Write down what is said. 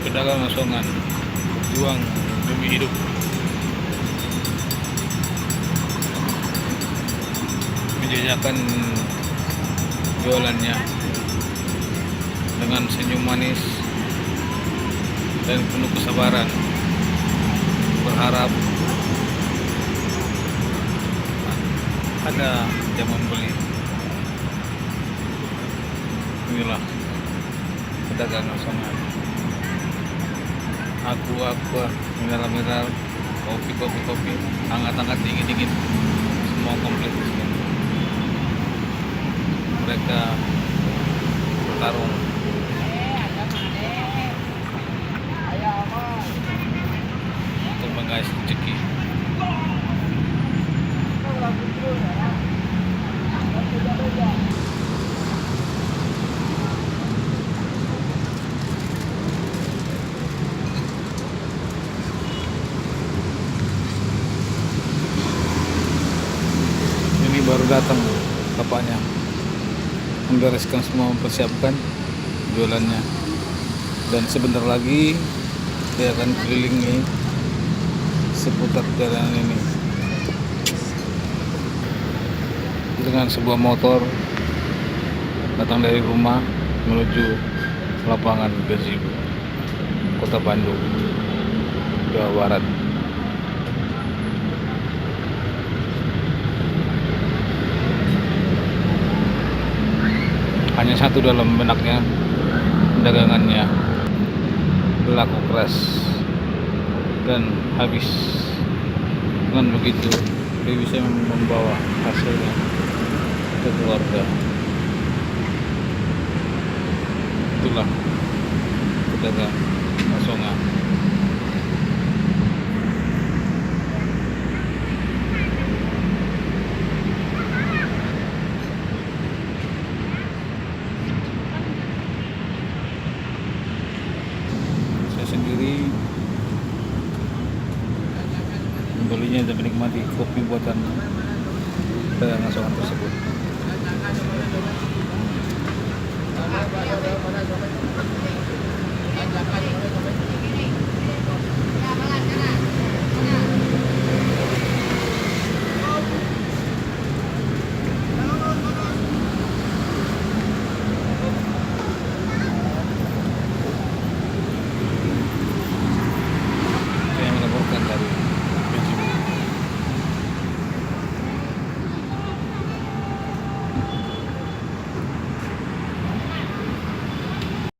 pedagang asongan berjuang demi hidup. Menjajakan jualannya dengan senyum manis dan penuh kesabaran, berharap ada yang membeli. Inilah pedagang asongan. Aqua, mineral, kopi, hangat, dingin, semua komplit di sini. Mereka bertarung untuk mengais rezeki. Ini baru datang bapaknya, membereskan semua, mempersiapkan jualannya, dan sebentar lagi dia akan kelilingi seputar jalan ini dengan sebuah motor datang dari rumah menuju lapangan gazebo Kota Bandung, Jawa Barat. Hanya satu dalam benaknya dagangannya, berlaku keras dan habis. Dengan begitu dia bisa membawa hasilnya ke keluarga. Itulah pedagang asongan. Sendiri membelinya dan menikmati kopi buatan pedagang asongan tersebut.